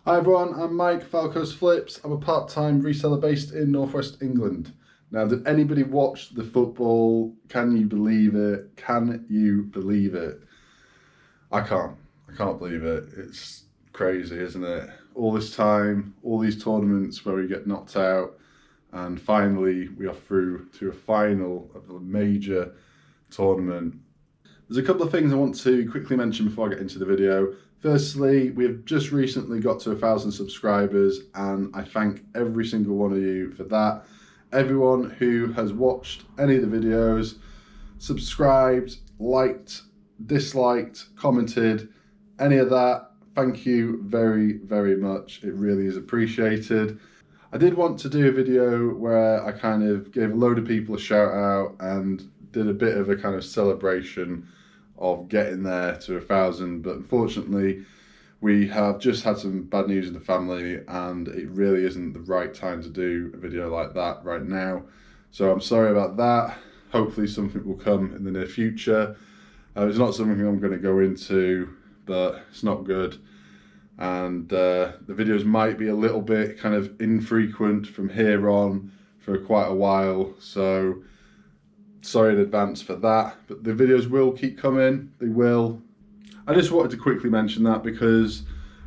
Hi everyone, I'm Mike, Falco's Flips. I'm a part-time reseller based in Northwest England. Now, did anybody watch the football? Can you believe it? Can you believe it? I can't. I can't believe it. It's crazy, isn't it? All this time, all these tournaments where we get knocked out, and finally we are through to a final of a major tournament. There's a couple of things I want to quickly mention before I get into the video. Firstly, we have just recently got to 1,000 subscribers and I thank every single one of you for that. Everyone who has watched any of the videos, subscribed, liked, disliked, commented, any of that, thank you very, very much. It really is appreciated. I did want to do a video where I kind of gave a load of people a shout out and did a bit of a kind of celebration of getting there to 1,000, but unfortunately we have just had some bad news in the family and it really isn't the right time to do a video like that right now. So I'm sorry about that. Hopefully something will come in the near future. It's not something I'm going to go into, but it's not good. And the videos might be a little bit kind of infrequent from here on for quite a while. So sorry in advance for that, but the videos will keep coming. They will. I just wanted to quickly mention that because,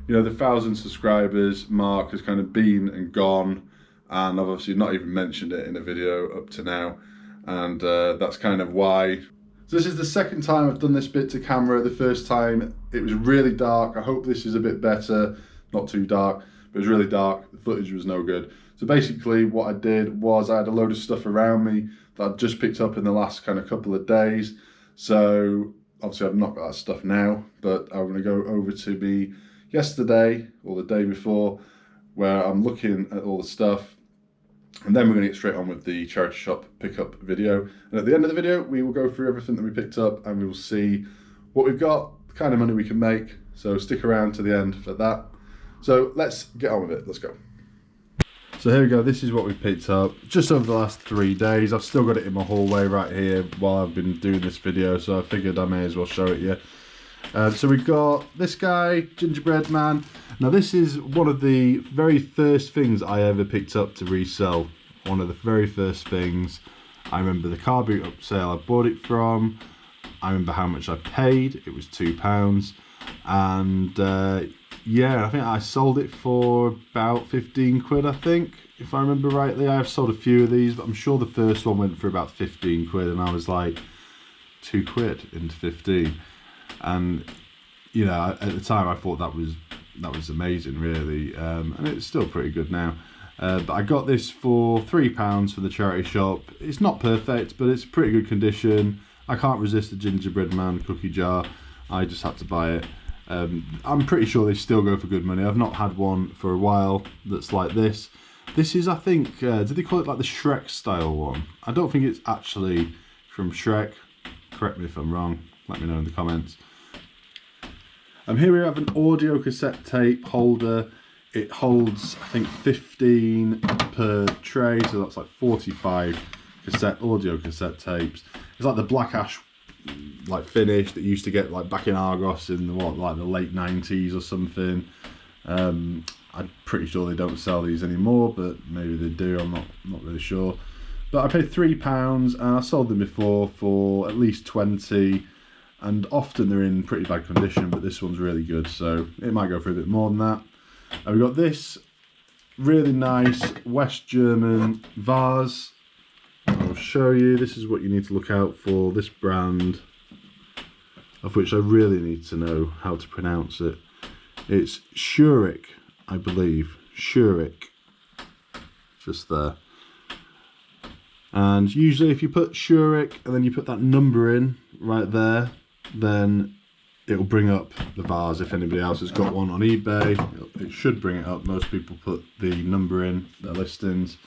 you know, the 1,000 subscribers mark has kind of been and gone, and I've obviously not even mentioned it in a video up to now, and that's kind of why. So this is the second time I've done this bit to camera. The first time it was really dark. I hope this is a bit better, not too dark, but it was really dark. The footage was no good. So basically what I did was I had a load of stuff around me that I'd just picked up in the last kind of couple of days. So obviously I've not got that stuff now, but I'm going to go over to me yesterday or the day before where I'm looking at all the stuff, and then we're going to get straight on with the charity shop pickup video. And at the end of the video we will go through everything that we picked up and we will see what we've got, the kind of money we can make. So stick around to the end for that. So let's get on with it. Let's go. So here we go, this is what we picked up just over the last 3 days. I've still got it in my hallway right here while I've been doing this video, so I figured I may as well show it you. So we've got this guy, Gingerbread Man. Now this is one of the very first things I ever picked up to resell. One of the very first things. I remember the car boot up sale I bought it from. I remember how much I paid, it was £2. And yeah, I think I sold it for about 15 quid, I think, if I remember rightly. I have sold a few of these, but I'm sure the first one went for about 15 quid, and I was like, 2 quid into 15. And, you know, at the time I thought that was amazing, really, and it's still pretty good now. But I got this for £3 from the charity shop. It's not perfect, but it's pretty good condition. I can't resist the Gingerbread Man cookie jar. I just had to buy it. I'm pretty sure they still go for good money. I've not had one for a while that's like this. This is, I think, did they call it like the Shrek style one? I don't think it's actually from Shrek. Correct me if I'm wrong. Let me know in the comments. Here we have an audio cassette tape holder. It holds, I think, 15 per tray, so that's like 45 audio cassette tapes. It's like the black ash like finish that you used to get like back in Argos in the like the late 90s or something. I'm pretty sure they don't sell these anymore, but maybe they do. I'm not really sure. But I paid £3 and I sold them before for at least 20, and often they're in pretty bad condition, but this one's really good, so it might go for a bit more than that. And we've got this really nice West German vase. I'll show you. This is what you need to look out for. This brand, of which I really need to know how to pronounce it. It's Schurig, I believe. Schurig. Just there. And usually if you put Schurig and then you put that number in right there, then it'll bring up the vase. If anybody else has got one on eBay, it should bring it up. Most people put the number in their listings.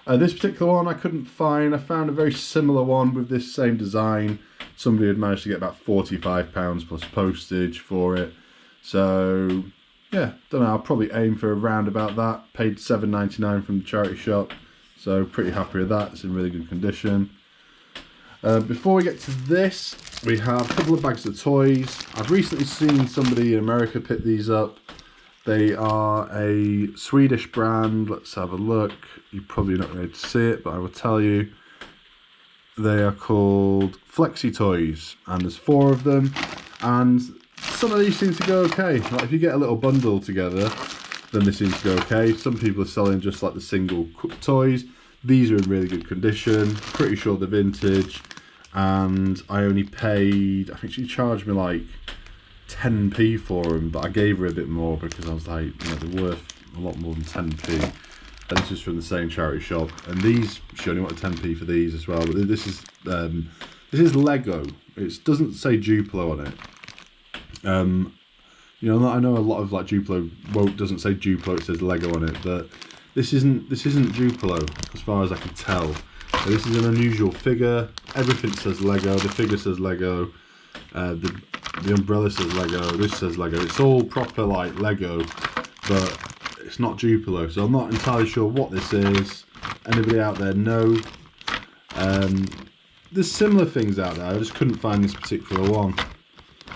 This particular one I couldn't find. I found a very similar one with this same design. Somebody had managed to get about £45 plus postage for it. So yeah, don't know, I'll probably aim for around about that. Paid £7.99 from the charity shop, so pretty happy with that. It's in really good condition. Before we get to this, we have a couple of bags of toys. I've recently seen somebody in America pick these up. They are a Swedish brand. Let's have a look. You're probably not going to see it, but I will tell you. They are called Flexi Toys, and there's 4 of them, and some of these seem to go okay. Like if you get a little bundle together, then they seem to go okay. Some people are selling just like the single toys. These are in really good condition, pretty sure they're vintage, and I only paid, I think she charged me like 10p for them, but I gave her a bit more because I was like, you know, they're worth a lot more than 10p. And this is from the same charity shop, and these, she only wanted 10p for these as well. But this is Lego. It doesn't say Duplo on it. You know, I know a lot of like Duplo doesn't say Duplo, it says Lego on it, but this isn't Duplo as far as I can tell. So this is an unusual figure. Everything says Lego. The figure says Lego. The umbrella says Lego. This says Lego. It's all proper like Lego, but it's not Duplo, so I'm not entirely sure what this is. Anybody out there know? There's similar things out there, I just couldn't find this particular one.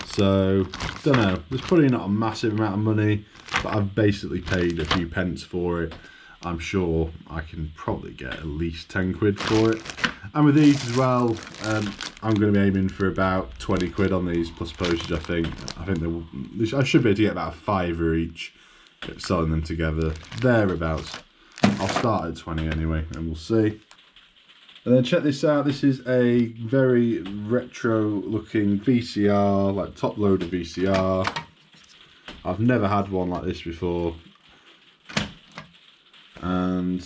So, don't know. There's probably not a massive amount of money, but I've basically paid a few pence for it. I'm sure I can probably get at least 10 quid for it. And with these as well, I'm going to be aiming for about 20 quid on these, plus postage, I think. I should be able to get about a £5 each. Selling them together, thereabouts. I'll start at 20 anyway, and we'll see. And then check this out. This is a very retro looking VCR, like top loader VCR. I've never had one like this before. And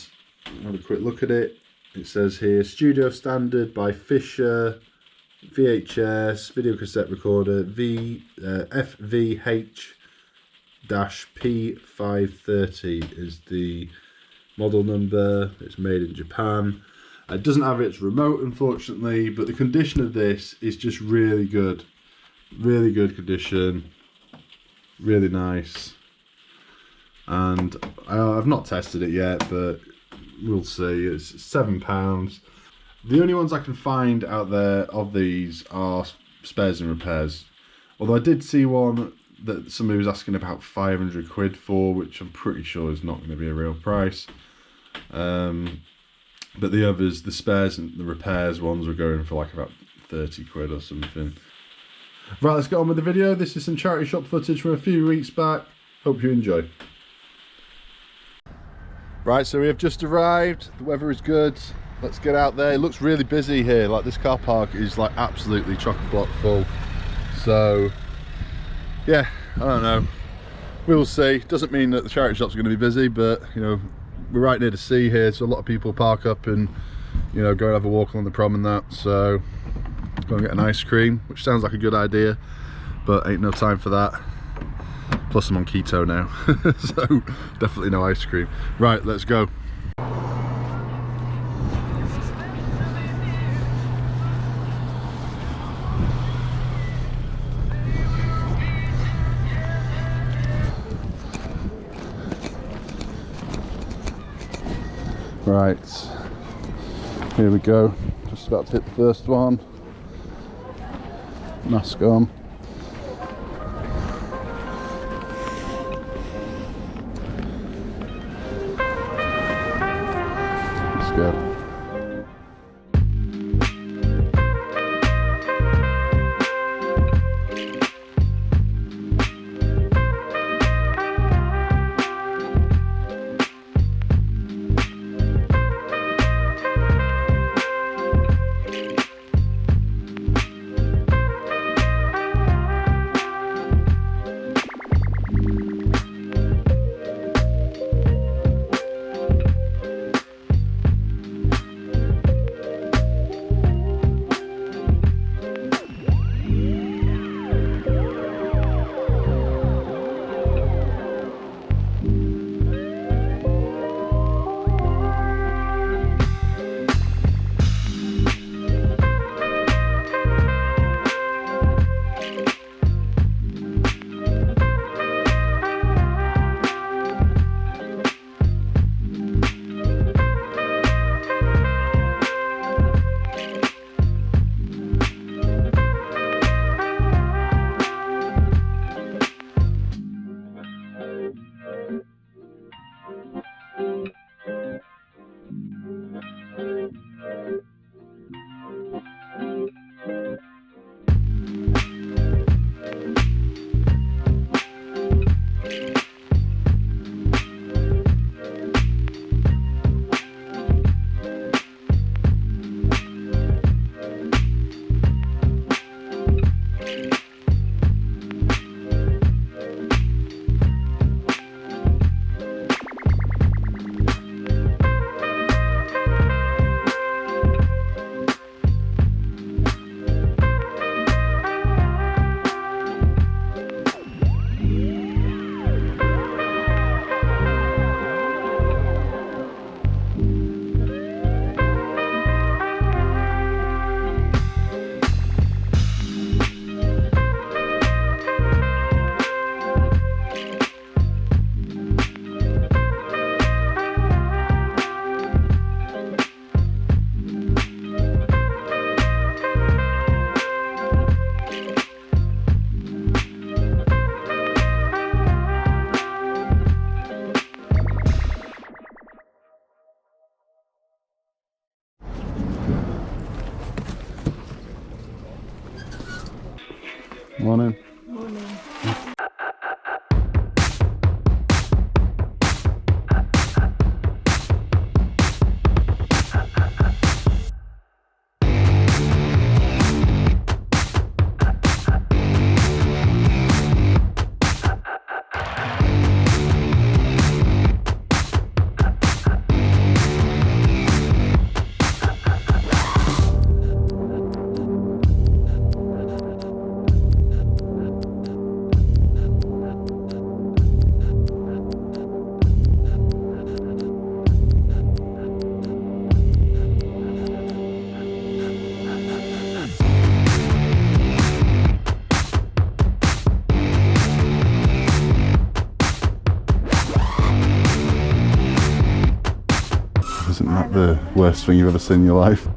have a quick look at it. It says here, studio standard by Fisher, VHS, video cassette recorder, FVH P530 is the model number. It's made in Japan. It doesn't have its remote, unfortunately, but the condition of this is just really good. Really good condition. Really nice. And I've not tested it yet, but we'll see. It's £7. The only ones I can find out there of these are spares and repairs. Although I did see one that somebody was asking about 500 quid for, which I'm pretty sure is not going to be a real price. But the others, the spares and the repairs ones, were going for like about 30 quid or something. Right, let's get on with the video. This is some charity shop footage from a few weeks back. Hope you enjoy. Right, so we have just arrived. The weather is good. Let's get out there. It looks really busy here. Like this car park is like absolutely chock-a-block full. So yeah, I don't know. We'll see. Doesn't mean that the charity shops are going to be busy, but you know, we're right near the sea here, so a lot of people park up and, you know, go and have a walk along the prom and that. So go and get an ice cream, which sounds like a good idea, but ain't no time for that. Plus I'm on keto now, so definitely no ice cream. Right, let's go. Right, here we go. Just about to hit the first one. Mask on. Let's go. the worst thing you've ever seen in your life?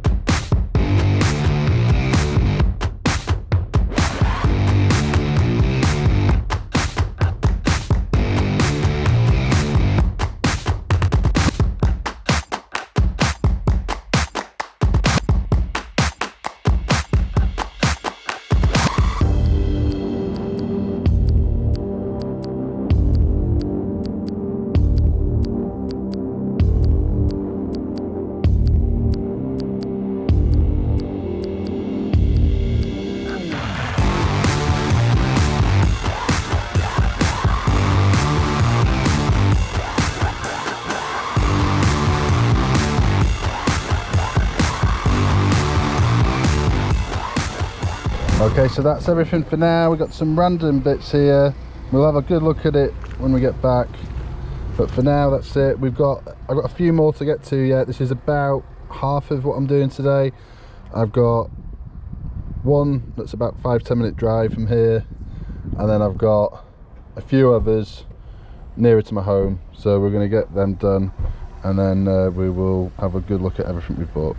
Okay, so that's everything for now. We've got some random bits here. We'll have a good look at it when we get back. But for now, that's it. I've got a few more to get to yet. This is about half of what I'm doing today. I've got one that's about 5-10 minute drive from here. And then I've got a few others nearer to my home. So we're going to get them done. And then we will have a good look at everything we've bought.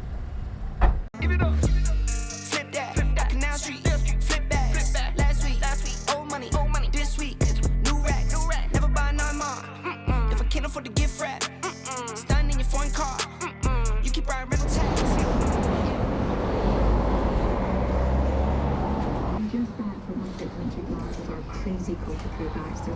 Crazy culture through Baxter.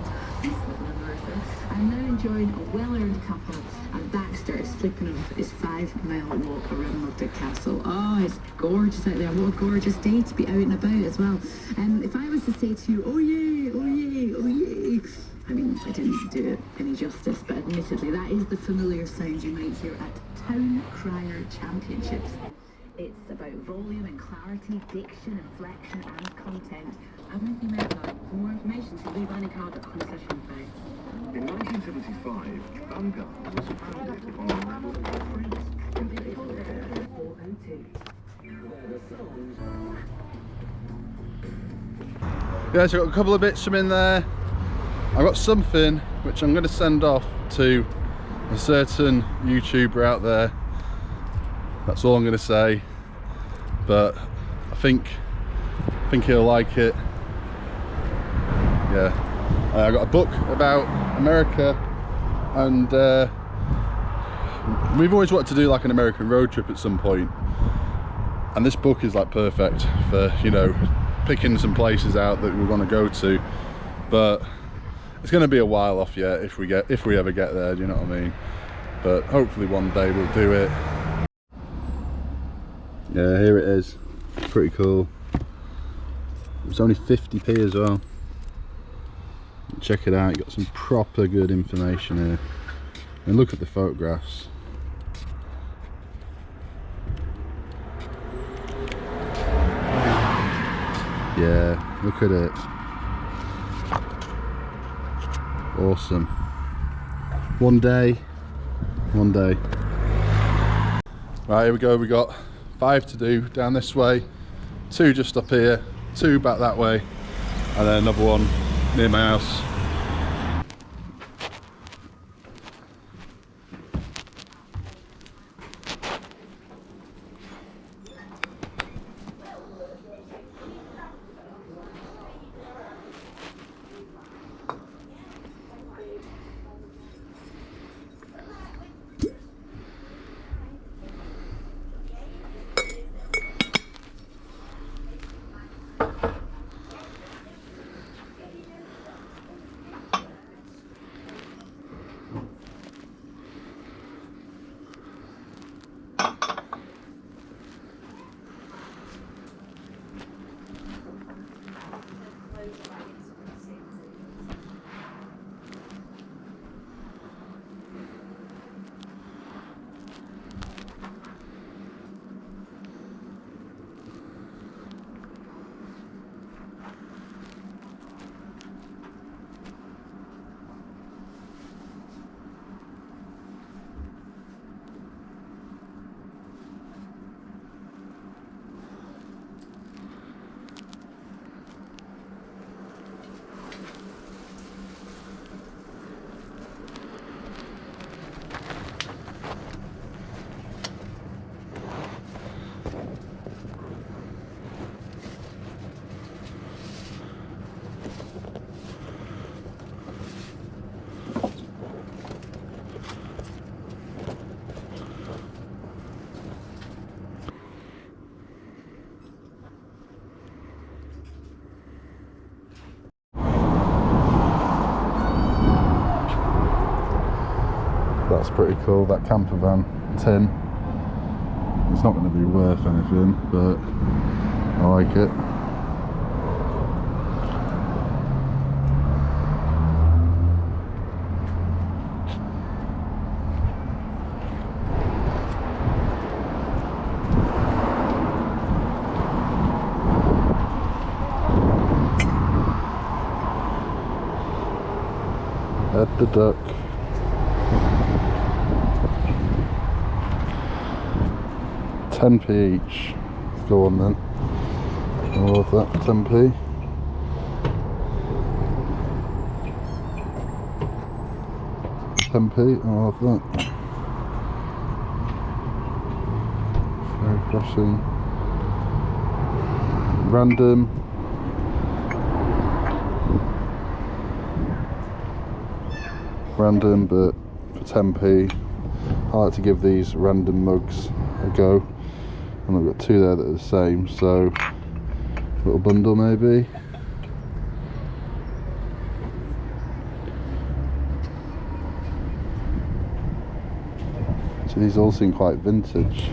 I'm now enjoying a well-earned cuppa at Baxter is sleeping on his 5-mile walk around Lugdick Castle. Oh, it's gorgeous out there. What a gorgeous day to be out and about as well. If I was to say to you, oh yay, oh yay, oh yay, I mean, I didn't do it any justice, but admittedly, that is the familiar sound you might hear at Town Crier Championships. It's about volume and clarity, diction, inflection, and content. I've met you met that. For more information, to leave any card at concession bay. In 1975, Vanguard was founded on a level of freeze. Yeah, so I've got a couple of bits from in there. I've got something which I'm going to send off to a certain YouTuber out there. That's all I'm going to say, but I think he'll like it. Yeah, I got a book about America, and we've always wanted to do like an American road trip at some point, and this book is like perfect for, you know, picking some places out that we want to go to. But it's going to be a while off yet if we ever get there. Do you know what I mean? But hopefully one day we'll do it. Yeah, here it is. Pretty cool. It's only 50p as well. Check it out, you got some proper good information here. And look at the photographs. Yeah, look at it. Awesome. One day. Right, here we go. We got 5 to do down this way, 2 just up here, 2 back that way, and then another one near my house. That's pretty cool, that camper van tin. It's not going to be worth anything, but I like it. Ed the duck. £10p each. Go on then. I love that for 10p. £10p, I love that. Ferry crossing. Random. Random, but for 10p. I like to give these random mugs a go. And I've got two there that are the same, so little bundle maybe. So these all seem quite vintage.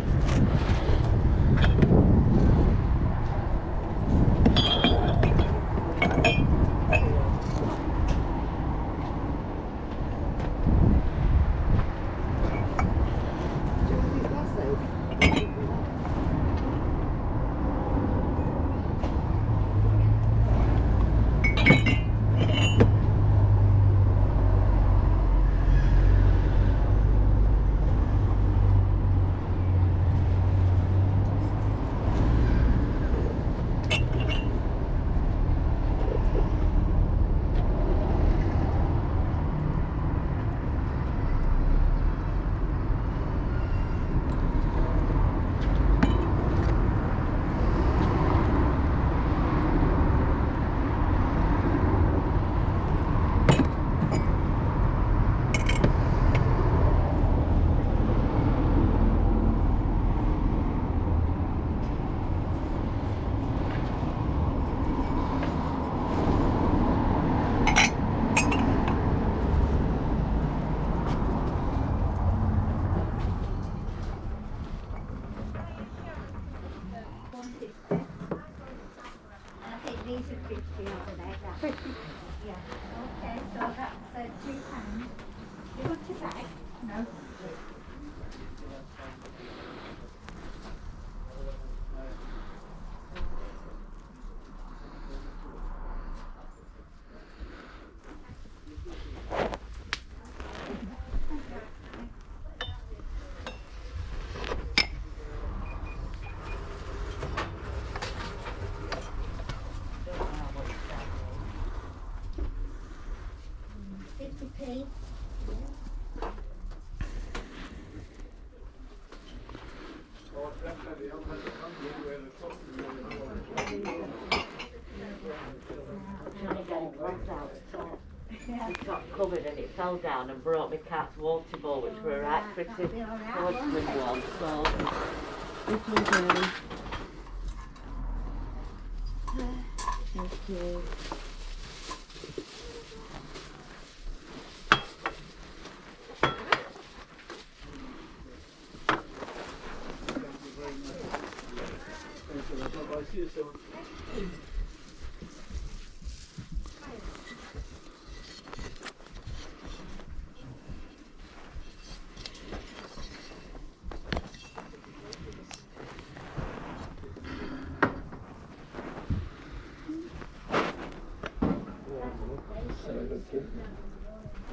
Yeah. Okay, so that's £2. You want your bag? No. £50p. It got covered and it fell down and brought my cat's water bowl, which were right pretty porcelain one, so this will do. Thank you.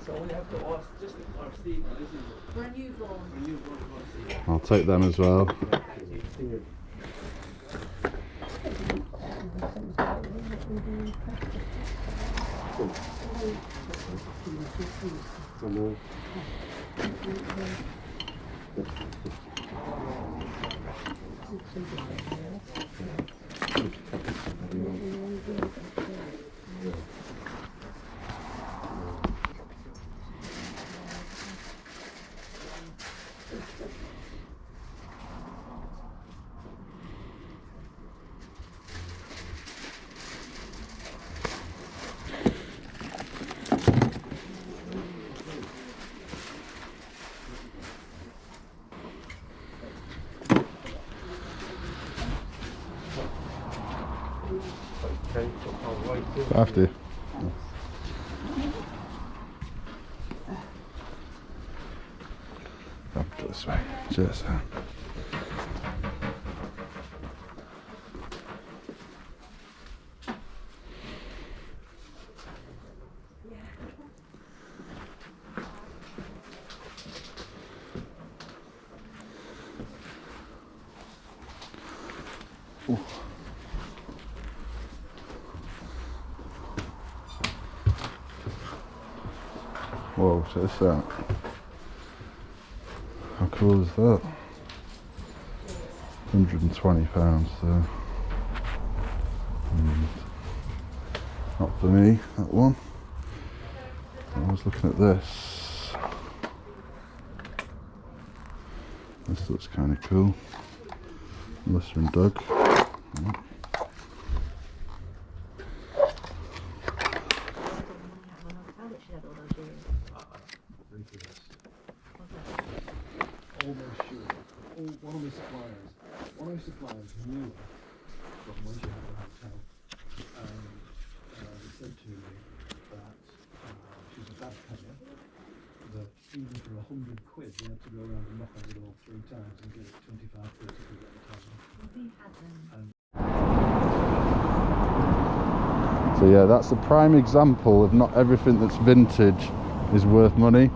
So we have to ask just our Steve, this is When you born? I'll take them as well. Have to. Up this way. Cheers. Whoa, check this out. How cool is that? £120 so. Not for me, that one. I was looking at this. This looks kind of cool. Melissa and Doug. Almost sure. One of my suppliers knew her from when she had a hotel, and they said to me that she's a bad payer, that even for £100 they had to go around and knock on the door 3 times and get it 25 quid to get the time. So yeah, that's a prime example of not everything that's vintage is worth money.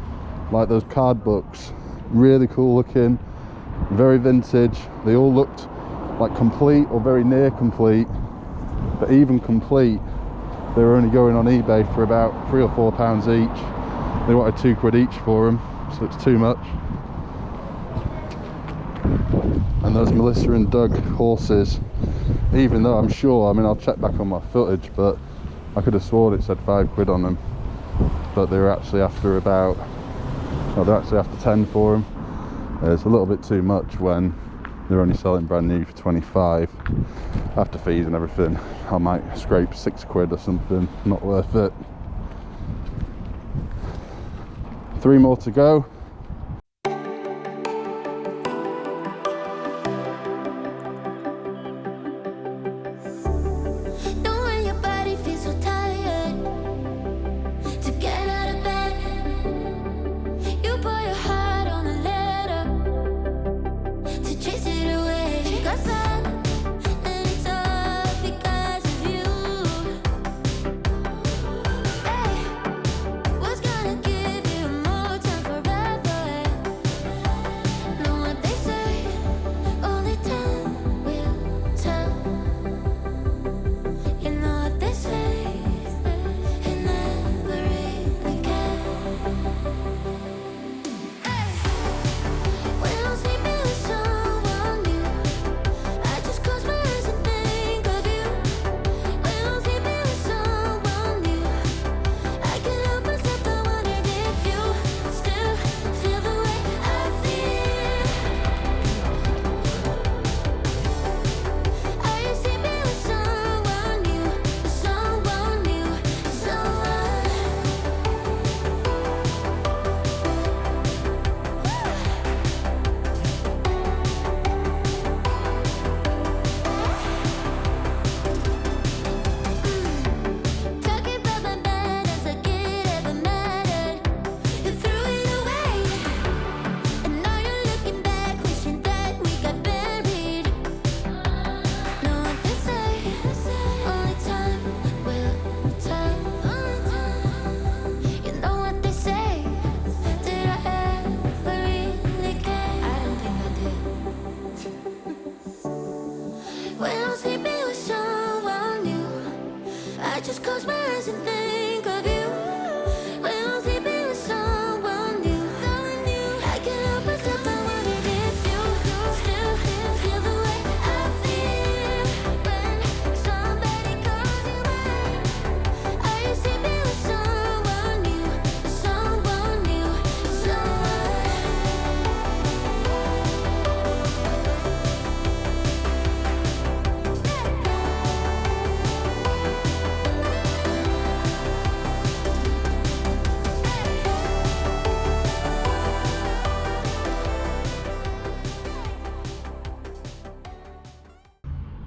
Like those card books, really cool looking, very vintage. They all looked like complete or very near complete, but even complete, they were only going on eBay for about £3 or £4 each. They wanted £2 each for them, so it's too much. And those Melissa and Doug horses, even though I'm sure, I mean, I'll check back on my footage, but I could have sworn it said £5 on them, but they were actually after about, well, they're actually after 10 for them. It's a little bit too much when they're only selling brand new for 25. After fees and everything, I might scrape £6 or something. Not worth it. 3 more to go. What's gonna give you more time forever?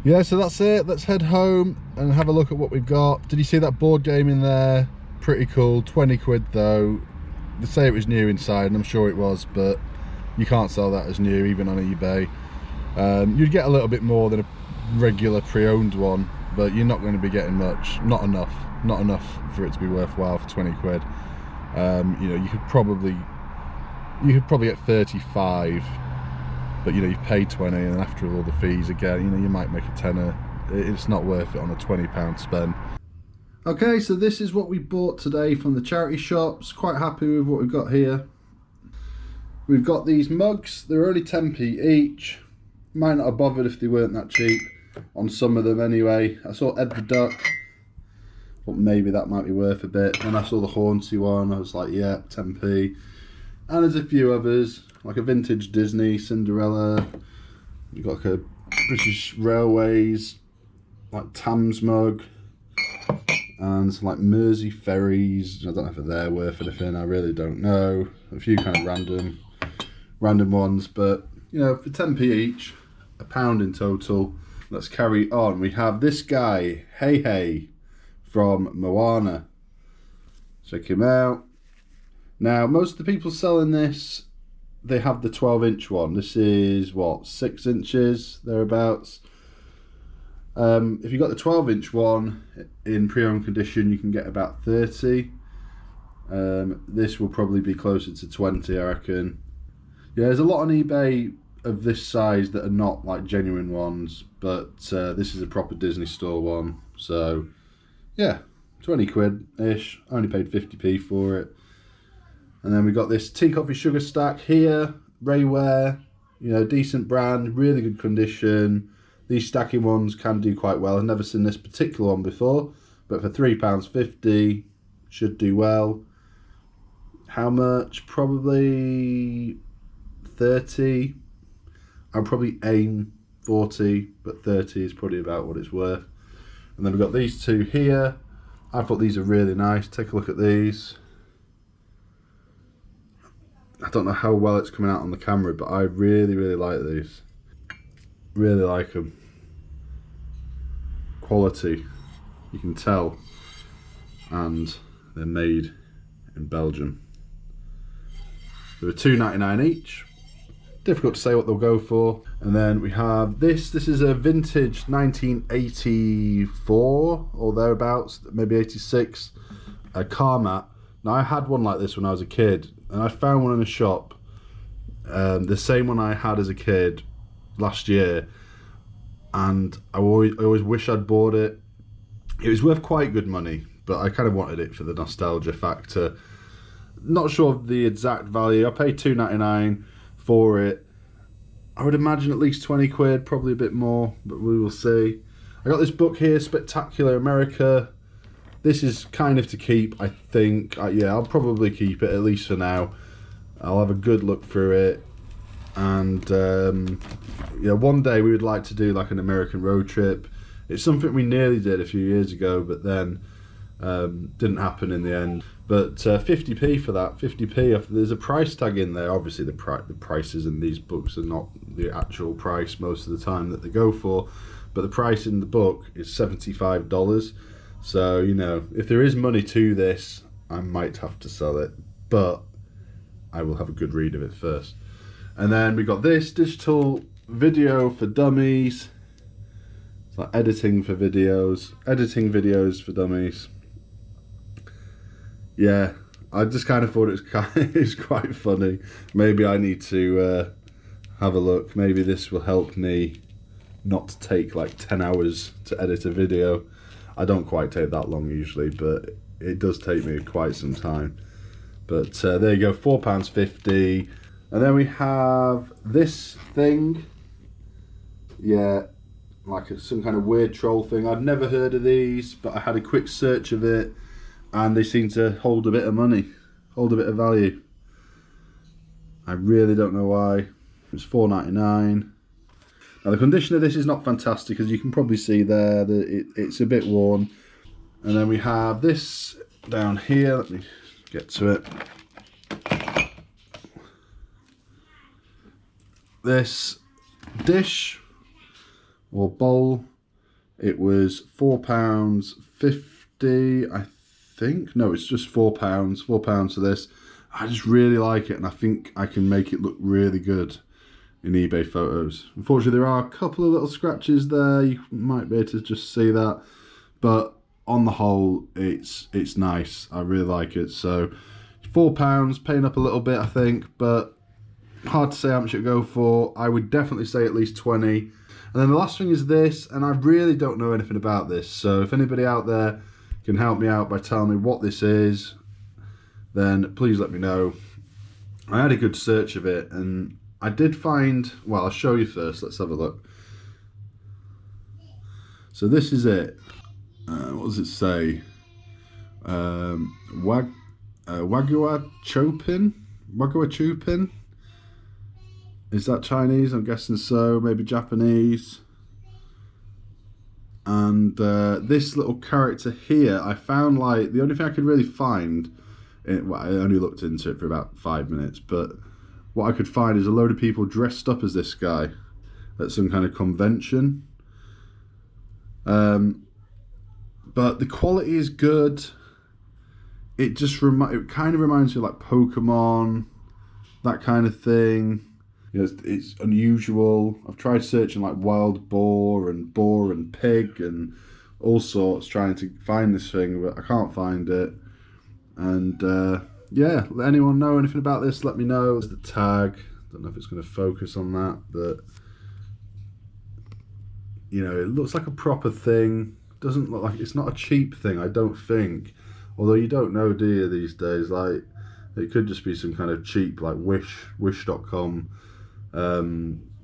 Yeah, so that's it. Let's head home and have a look at what we've got. Did you see that board game in there? Pretty cool. 20 quid though. They say it was new inside, and I'm sure it was, but you can't sell that as new even on eBay. You'd get a little bit more than a regular pre-owned one, but you're not going to be getting much. Not enough for it to be worthwhile for 20 quid. You know, you could probably get 35, but you know, you've paid 20, and after all the fees again, you know, you might make a tenner. It's not worth it on a £20 spend. Okay, so this is what we bought today from the charity shops. Quite happy with what we've got here. We've got these mugs. They're only 10p each. Might not have bothered if they weren't that cheap on some of them anyway. I saw Ed the Duck, but maybe that might be worth a bit. Then I saw the Haunty one, I was like, yeah, 10p. And there's a few others, like a vintage Disney, Cinderella. You've got like a British Railways, like Thames mug. And some like Mersey ferries. I don't know if they're worth anything, I really don't know. A few kind of random ones, but you know, for 10p each, £1 in total. Let's carry on. We have this guy, Hey Hey, from Moana. Check him out. Now, most of the people selling this, they have the 12-inch one. This is what, 6 inches thereabouts. If you got the 12-inch one in pre-owned condition, you can get about 30. This will probably be closer to 20, I reckon. Yeah, there's a lot on eBay of this size that are not like genuine ones, but this is a proper Disney store one. So yeah, 20 quid ish. I only paid 50p for it. And then we got this tea coffee sugar stack here, Rayware, you know, decent brand, really good condition. These stacking ones can do quite well. I've never seen this particular one before, but for £3.50 should do well. How much? Probably 30. I'll probably aim 40, but 30 is probably about what it's worth. And then we've got these two here. I thought these are really nice. Take a look at these. I don't know how well it's coming out on the camera, but I really like these. Really like them. Quality, you can tell, and they're made in Belgium. They were £2.99 each. Difficult to say what they'll go for. And then we have this. This is a vintage 1984 or thereabouts, maybe 86, a car mat. Now I had one like this when I was a kid, and I found one in a shop, the same one I had as a kid last year, and I always wish I'd bought it. It was worth quite good money, but I kind of wanted it for the nostalgia factor. Not sure of the exact value. I paid £2.99 for it. I would imagine at least 20 quid, probably a bit more, but we will see. I got this book here, Spectacular America. This is kind of to keep, I think. Yeah, I'll probably keep it, at least for now. I'll have a good look through it. And yeah, one day we would like to do like an American road trip. It's something we nearly did a few years ago, but then didn't happen in the end. But 50p for that, 50p. There's a price tag in there. Obviously the prices in these books are not the actual price most of the time that they go for, but the price in the book is $75. So, you know, if there is money to this, I might have to sell it, but I will have a good read of it first. And then we got this digital video for dummies. It's like editing videos for dummies. Yeah, I just kind of thought it's quite funny. Maybe I need to have a look. Maybe this will help me not take like 10 hours to edit a video. I don't quite take that long usually, but it does take me quite some time. But there you go, £4.50. And then we have this thing. Yeah, like some kind of weird troll thing. I'd never heard of these, but I had a quick search of it, and they seem to hold a bit of money, hold a bit of value. I really don't know why. It's £4.99. Now the condition of this is not fantastic, as you can probably see there, that it's a bit worn. And then we have this down here. Let me get to it. This dish or bowl, It was £4.50, I think. No, it's just £4. £4 for this. I just really like it, and I think I can make it look really good in eBay photos. Unfortunately, there are a couple of little scratches there. You might be able to just see that, but on the whole, it's nice. I really like it. So £4, paying up a little bit, I think, but hard to say how much it go for. I would definitely say at least 20. And then the last thing is this, and I really don't know anything about this, so if anybody out there can help me out by telling me what this is, then please let me know. I had a good search of it, and I did find, well, I'll show you first. Let's have a look. So this is it. What does it say? Wagua Chopin? Wagua Chupin? Is that Chinese? I'm guessing so. Maybe Japanese. And this little character here, I found, like, the only thing I could really find, well, I only looked into it for about 5 minutes, but what I could find is a load of people dressed up as this guy at some kind of convention. But the quality is good. It just it kind of reminds me of like Pokemon, that kind of thing. You know, it's unusual. I've tried searching like wild boar and pig and all sorts, trying to find this thing, but I can't find it. And yeah, let anyone know anything about this, let me know. There's the tag. Don't know if it's going to focus on that, but you know, it looks like a proper thing. Doesn't look like, it's not a cheap thing, I don't think. Although you don't know, do you, these days? Like, it could just be some kind of cheap, like wish.com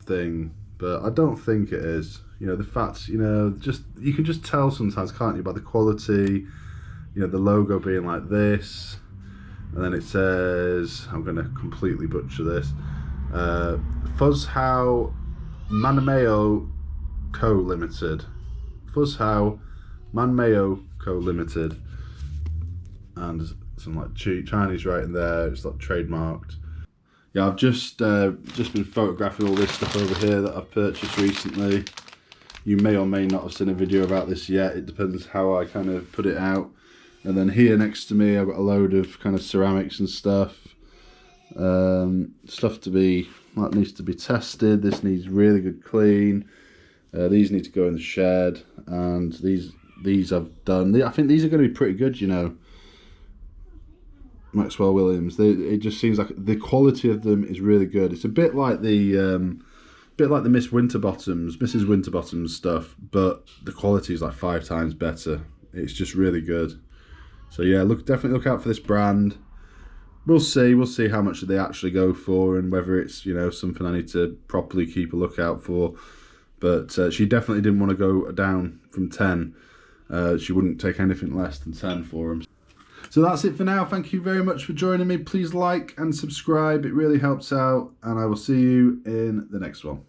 thing, but I don't think it is. You know, the fact, you know, just, you can just tell sometimes, can't you, by the quality. You know, the logo being like this, and then it says, I'm going to completely butcher this, Fuzzhow Manmeo Co Limited. Fuzzhow Manmeo Co Limited, and some like Chinese writing there. It's like trademarked. Yeah, I've just been photographing all this stuff over here that I've purchased recently. You may or may not have seen a video about this yet. It depends how I kind of put it out. And then here next to me, I've got a load of kind of ceramics and stuff. Stuff to be, that needs to be tested. This needs really good clean. These need to go in the shed, and these I've done. I think these are going to be pretty good, you know. Maxwell Williams. It just seems like the quality of them is really good. It's a bit like the Mrs. Winterbottom's stuff, but the quality is like 5 times better. It's just really good. So yeah, definitely look out for this brand. We'll see how much they actually go for, and whether it's, you know, something I need to properly keep a lookout for. But she definitely didn't want to go down from 10. She wouldn't take anything less than 10 for them. So that's it for now. Thank you very much for joining me. Please like and subscribe. It really helps out, and I will see you in the next one.